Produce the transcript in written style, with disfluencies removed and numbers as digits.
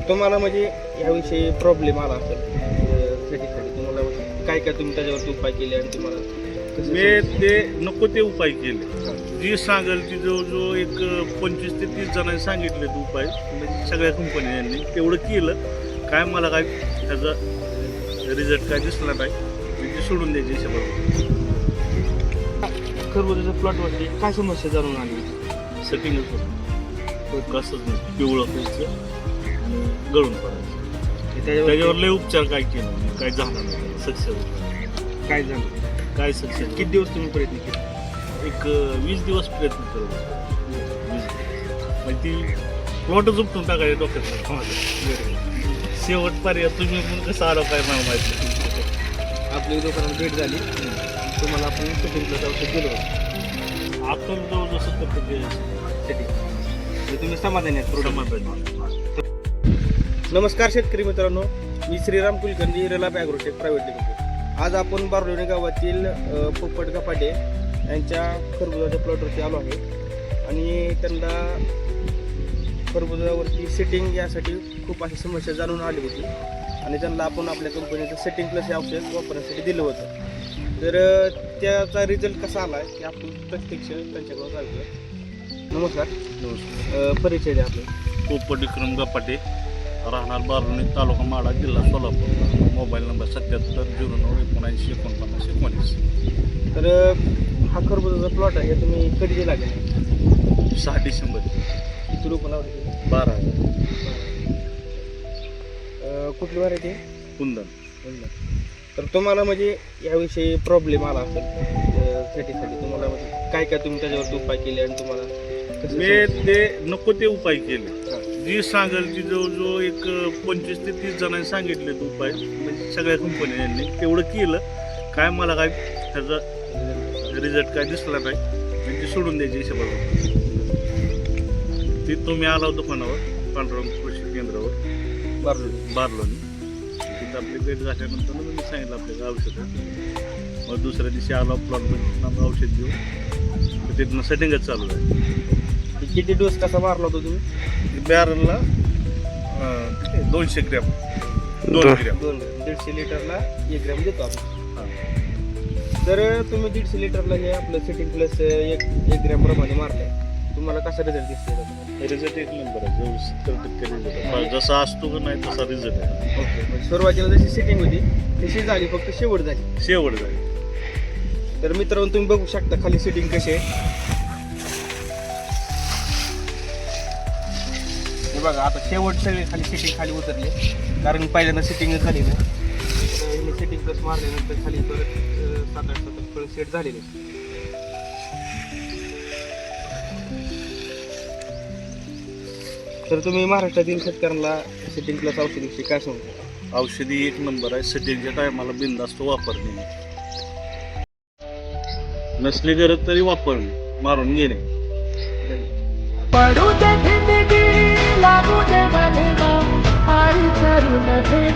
तुम्हाला म्हणजे याविषयी प्रॉब्लेम आला असेल सेटिंगसाठी, तुम्हाला काय काय तुम्ही त्याच्यावरती उपाय केले आणि तुम्हाला कसं मी ते नको ते उपाय केले. जी सांगाल ती जवळजवळ एक 25 ते 30 जणांनी सांगितले ते उपाय, म्हणजे सगळ्या कंपन्यांनी तेवढं केलं. काय मला काय त्याचा रिझल्ट काय दिसला नाही, मी ते सोडून द्यायचे हिशोबावर. खरबुजाच्या प्लॉटवरती काय समस्या जाणून आली? सेटिंगच होतं, कसंच नाही, पिवळं व्हायचं आणि गळून पडायचं. त्याच्यावर लय उपचार काय केलं, काय झालं नाही, सक्सेस काय झालं? काय सक्सेस. किती दिवस तुम्ही प्रयत्न केले? एक 20 दिवस प्रयत्न करत होतो. 20 दिवस म्हणजे ती प्लॉटच उपटून टाकायचे डॉक्टर. शेवट पर्याय तुम्ही पण कसं आला काय मला माहिती. आपली दुकानात भेट झाली, तुम्हाला आपण सेटिंगचं औषध दिलं होतं. आपण जवळजवळ 70% सेटिंग म्हणजे तुम्ही समाधानी आहेत product? समाधान. नमस्कार शेतकरी मित्रांनो, मी Shriram Kulkarni, Relap agrotech private limited. आज आपण बारलोणी गावातील पोपट गपाटे यांच्या खरबुजाच्या प्लॉटवरती आलो आहे आणि त्यांना खरबुजावरती सेटिंग यासाठी खूप अशी समस्या जाणून आली होती आणि त्यांना आपण आपल्या कंपनीचं सेटिंग प्लस हे औषध वापरण्यासाठी दिलं होतं. तर त्याचा रिझल्ट कसा आला आहे की आपण प्रत्यक्ष त्यांच्याकडून जाऊया. नमस्कार, परिचय द्या आपला. पोपट विक्रम गपाटे, राहणार बारलोणी, तालुका माडा, जिल्हा सोलापूर. Mobile number 7709194919. तर हा खरबुजाचा प्लॉट आहे, तुम्ही कधी दिला गेला? 6 डिसेंबर. किती रुपये लावले? 12. कुठली व्हरायटी? कुंदन. तर तुम्हाला म्हणजे याविषयी प्रॉब्लेम आला असेल सेटिंगसाठी, तुम्हाला म्हणजे काय काय तुम्ही त्याच्यावरती उपाय केले आणि तुम्हाला कसं मी ते नको ते उपाय केले. जी सांगाल ती जवळजवळ एक 25 ते 30 जणांनी सांगितले ते उपाय, म्हणजे सगळ्या कंपन्यांनी तेवढं केलं. काय मला काय त्याचा रिझल्ट काय दिसला नाही, मी ते सोडून द्यायचे हिशोबावर. ते तुम्ही आला दुकानावर, पांडुरंग कृषी केंद्रावर बारलोणी. तिथं आपली भेट झाल्यानंतर मी सांगितलं आपल्याला औषध. मग दुसऱ्या दिवशी आलो प्लॉटमध्ये औषध घेऊन, तर तिथनं सेटिंगच चालू आहे. किती डोस कसा मारला होता तुम्ही? बॅरलला 200 ग्रॅम 2 ग्रॅम 150 लिटरला 1 ग्रॅम देतो आपण. तर तुम्ही 150 लिटरला हे आपलं सेटिंग प्लस 1 ग्रॅम प्रमाणे मारले, तुम्हाला कसा रिझल्ट दिसतो? रिझल्ट एक नंबर आहे. 70% रिझल्ट आहे. जसा असतो का नाही तसा रिझल्ट आहे. ओके, सुरुवातीला जशी सेटिंग होती तशी झाली, फक्त शेवट झाली. तर मित्रांनो, तुम्ही बघू शकता खाली सेटिंग कशी आहे. हे बघा, आता शेवट सगळे खाली सेटिंग खाली उतरले, कारण पहिल्यांदा सेटिंगच झाली नाही. सेटिंग प्लस मारल्यानंतर खाली परत 7-8 फळ सेट झालेले. तर तुम्ही महाराष्ट्रातील शेतकऱ्यांना सेटिंग प्लस औषधीविषयी काय सांगता? औषधी एक नंबर आहे. सेटिंगच्या टायमाला बिनधास्त वापरणे, नसली गरज तरी वापरणे, मारून घेणे. पडू दे जिंदगी, लागू दे बलिदान, आई करून भेट